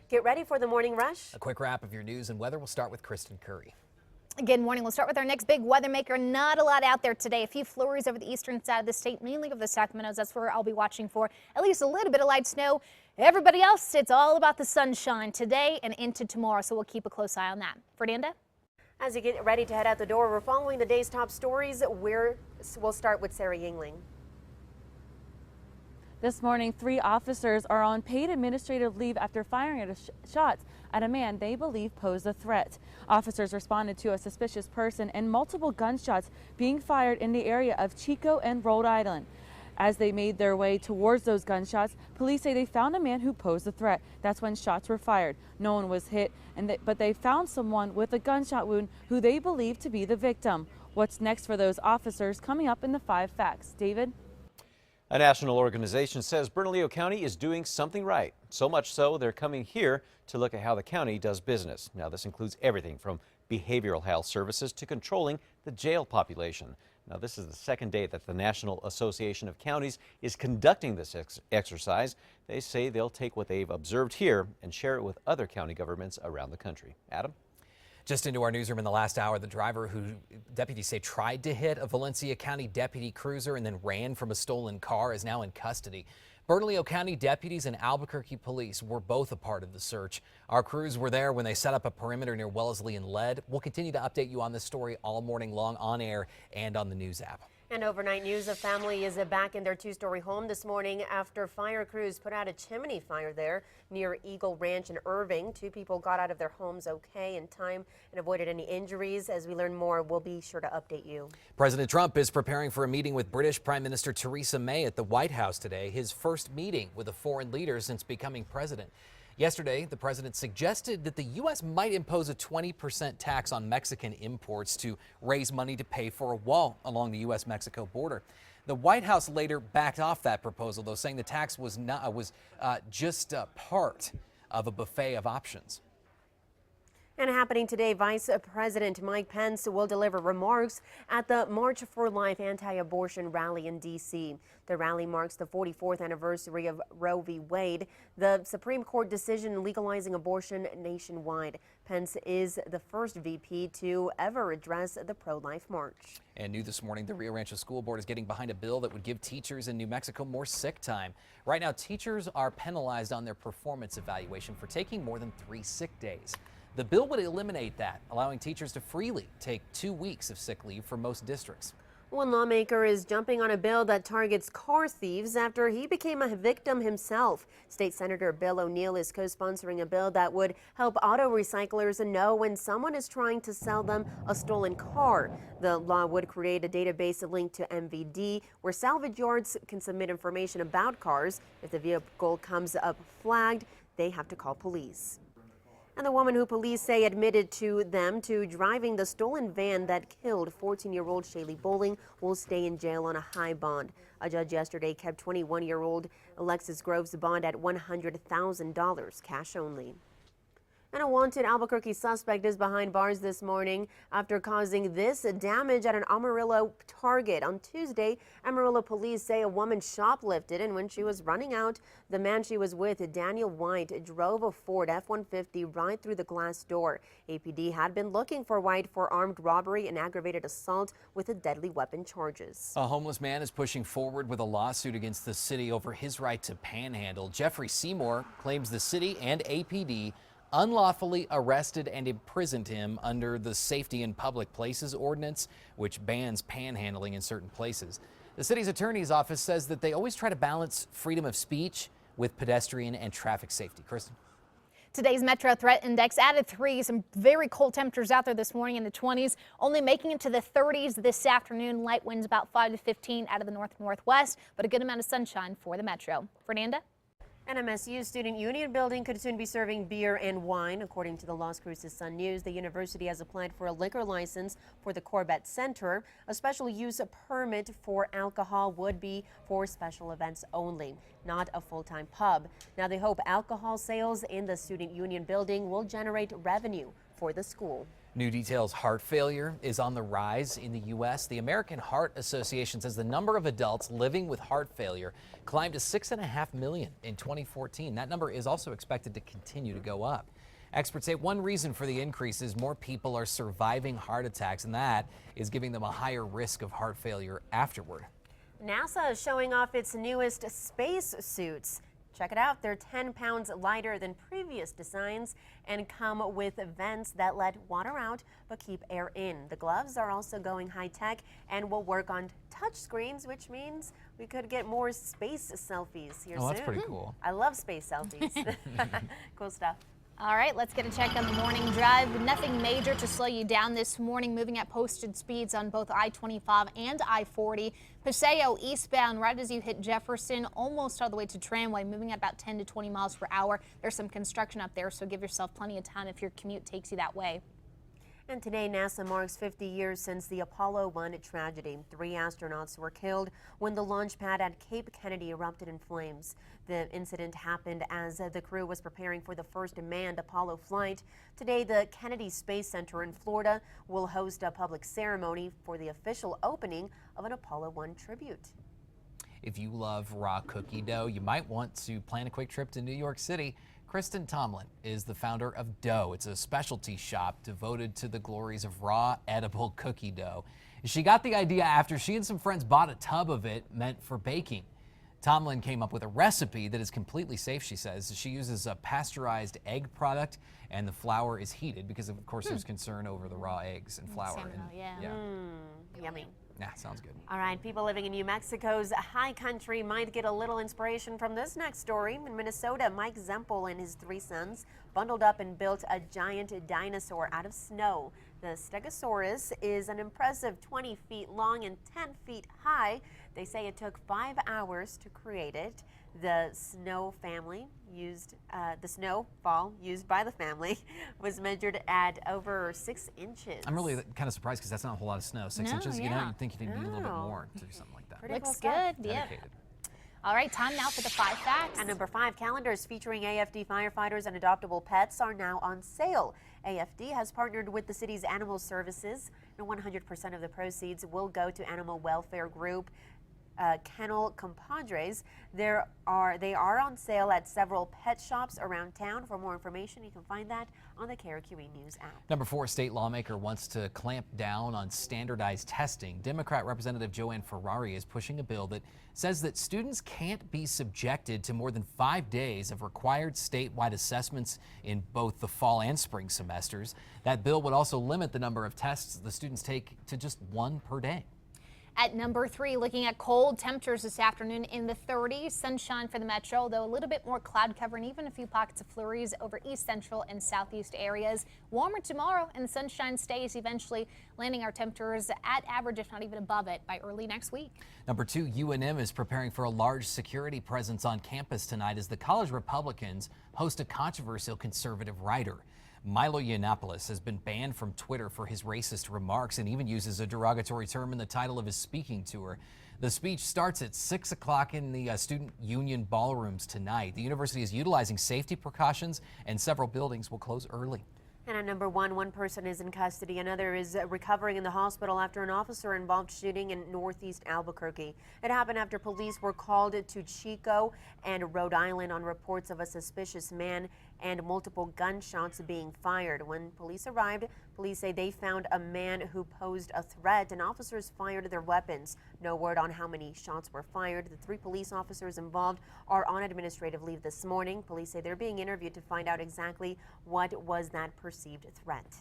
Get ready for the morning rush. A quick wrap of your news and weather. We'll start with Kristen Curry. Good morning. We'll start with our next big weather maker. Not a lot out there today. A few flurries over the eastern side of the state, mainly over the Sacramentos. That's where I'll be watching for at least a little bit of light snow. Everybody else, it's all about the sunshine today and into tomorrow, so we'll keep a close eye on that. Fernanda? As you get ready to head out the door, we're following the day's top stories. We'll start with Sarah Yingling. This morning, 3 officers are on paid administrative leave after firing shots at a man they believe posed a threat. Officers responded to a suspicious person and multiple gunshots being fired in the area of Chico and Rhode Island. As they made their way towards those gunshots, police say they found a man who posed a threat. That's when shots were fired. No one was hit, but they found someone with a gunshot wound who they believe to be the victim. What's next for those officers? Coming up in the 5 Facts. David? A national organization says Bernalillo County is doing something right. So much so, they're coming here to look at how the county does business. Now, this includes everything from behavioral health services to controlling the jail population. Now, this is the second day that the National Association of Counties is conducting this exercise. They say they'll take what they've observed here and share it with other county governments around the country. Adam? Just into our newsroom in the last hour, the driver who deputies say tried to hit a Valencia County deputy cruiser and then ran from a stolen car is now in custody. Bernalillo County deputies and Albuquerque police were both a part of the search. Our crews were there when they set up a perimeter near Wellesley and Lead. We'll continue to update you on this story all morning long on air and on the news app. And overnight news, a family is back in their 2-story home this morning after fire crews put out a chimney fire there near Eagle Ranch in Irving. 2 people got out of their homes okay in time and avoided any injuries. As we learn more, we'll be sure to update you. President Trump is preparing for a meeting with British Prime Minister Theresa May at the White House today, his first meeting with a foreign leader since becoming president. Yesterday, the president suggested that the U.S. might impose a 20% tax on Mexican imports to raise money to pay for a wall along the U.S.-Mexico border. The White House later backed off that proposal, though, saying the tax was just part of a buffet of options. And happening today, Vice President Mike Pence will deliver remarks at the March for Life anti-abortion rally in D.C. The rally marks the 44th anniversary of Roe v. Wade, the Supreme Court decision legalizing abortion nationwide. Pence is the first VP to ever address the pro-life march. And new this morning, the Rio Rancho School Board is getting behind a bill that would give teachers in New Mexico more sick time. Right now, teachers are penalized on their performance evaluation for taking more than 3 sick days. The bill would eliminate that, allowing teachers to freely take 2 weeks of sick leave for most districts. One lawmaker is jumping on a bill that targets car thieves after he became a victim himself. State Senator Bill O'Neill is co-sponsoring a bill that would help auto recyclers know when someone is trying to sell them a stolen car. The law would create a database linked to MVD where salvage yards can submit information about cars. If the vehicle comes up flagged, they have to call police. And the woman who police say admitted to driving the stolen van that killed 14-year-old Shaylee Bowling will stay in jail on a high bond. A judge yesterday kept 21-year-old Alexis Groves' bond at $100,000, cash only. And a wanted Albuquerque suspect is behind bars this morning after causing this damage at an Amarillo Target. On Tuesday, Amarillo police say a woman shoplifted, and when she was running out, the man she was with, Daniel White, drove a Ford F-150 right through the glass door. APD had been looking for White for armed robbery and aggravated assault with a deadly weapon charges. A homeless man is pushing forward with a lawsuit against the city over his right to panhandle. Jeffrey Seymour claims the city and APD unlawfully arrested and imprisoned him under the Safety in Public Places Ordinance, which bans panhandling in certain places. The city's attorney's office says that they always try to balance freedom of speech with pedestrian and traffic safety. Kristen? Today's Metro Threat Index added 3. Some very cold temperatures out there this morning in the 20s, only making it to the 30s this afternoon. Light winds about 5 to 15 out of the northwest, but a good amount of sunshine for the metro. Fernanda? An MSU Student Union building could soon be serving beer and wine. According to the Las Cruces Sun News, the university has applied for a liquor license for the Corbett Center. A special use permit for alcohol would be for special events only, not a full-time pub. Now, they hope alcohol sales in the Student Union building will generate revenue for the school. New details: heart failure is on the rise in the U.S. The American Heart Association says the number of adults living with heart failure climbed to 6.5 million in 2014. That number is also expected to continue to go up. Experts say one reason for the increase is more people are surviving heart attacks, and that is giving them a higher risk of heart failure afterward. NASA is showing off its newest space suits. Check it out. They're 10 pounds lighter than previous designs and come with vents that let water out but keep air in. The gloves are also going high-tech and will work on touch screens, which means we could get more space selfies here soon. Oh, that's pretty cool. I love space selfies. Cool stuff. All right, let's get a check on the morning drive. Nothing major to slow you down this morning, moving at posted speeds on both I-25 and I-40. Paseo eastbound right as you hit Jefferson, almost all the way to Tramway, moving at about 10 to 20 miles per hour. There's some construction up there, so give yourself plenty of time if your commute takes you that way. And today, NASA marks 50 years since the Apollo 1 tragedy. 3 astronauts were killed when the launch pad at Cape Kennedy erupted in flames. The incident happened as the crew was preparing for the first manned Apollo flight. Today, the Kennedy Space Center in Florida will host a public ceremony for the official opening of an Apollo 1 tribute. If you love raw cookie dough, you might want to plan a quick trip to New York City. Kristen Tomlin is the founder of Dough. It's a specialty shop devoted to the glories of raw, edible cookie dough. She got the idea after she and some friends bought a tub of it meant for baking. Tomlin came up with a recipe that is completely safe, she says. She uses a pasteurized egg product, and the flour is heated because, of course, there's concern over the raw eggs and flour. Yummy. Yeah, sounds good. All right, people living in New Mexico's high country might get a little inspiration from this next story. In Minnesota, Mike Zempel and his 3 sons bundled up and built a giant dinosaur out of snow. The Stegosaurus is an impressive 20 feet long and 10 feet high. They say it took 5 hours to create it. The snowfall used by the family was measured at over 6 inches. I'm really kind of surprised because that's not a whole lot of snow. 6 inches, you know, you'd think you'd need a little bit more to do something like that. Pretty Looks cool good, stuff. yeah. Dedicated. All right, time now for the 5 facts. At number 5, calendars featuring AFD firefighters and adoptable pets are now on sale. AFD has partnered with the city's animal services, and 100% of the proceeds will go to animal welfare group Kennel Compadres. They are on sale at several pet shops around town. For more information, you can find that on the KRQE News app. Number 4, state lawmaker wants to clamp down on standardized testing. Democrat Representative Joanne Ferrari is pushing a bill that says that students can't be subjected to more than 5 days of required statewide assessments in both the fall and spring semesters. That bill would also limit the number of tests the students take to just 1 per day. At number 3, looking at cold temperatures this afternoon in the 30s. Sunshine for the metro, though a little bit more cloud cover and even a few pockets of flurries over east central and southeast areas. Warmer tomorrow, and the sunshine stays, eventually landing our temperatures at average, if not even above it, by early next week. Number 2, UNM is preparing for a large security presence on campus tonight as the college Republicans host a controversial conservative writer. Milo Yiannopoulos has been banned from Twitter for his racist remarks and even uses a derogatory term in the title of his speaking tour. The speech starts at 6 o'clock in the student union ballrooms tonight. The university is utilizing safety precautions and several buildings will close early. And at number 1, one person is in custody. Another is recovering in the hospital after an officer-involved shooting in northeast Albuquerque. It happened after police were called to Chico and Rhode Island on reports of a suspicious man and multiple gunshots being fired. When police arrived, police say they found a man who posed a threat, and officers fired their weapons. No word on how many shots were fired. The 3 police officers involved are on administrative leave this morning. Police say they're being interviewed to find out exactly what was that perceived threat.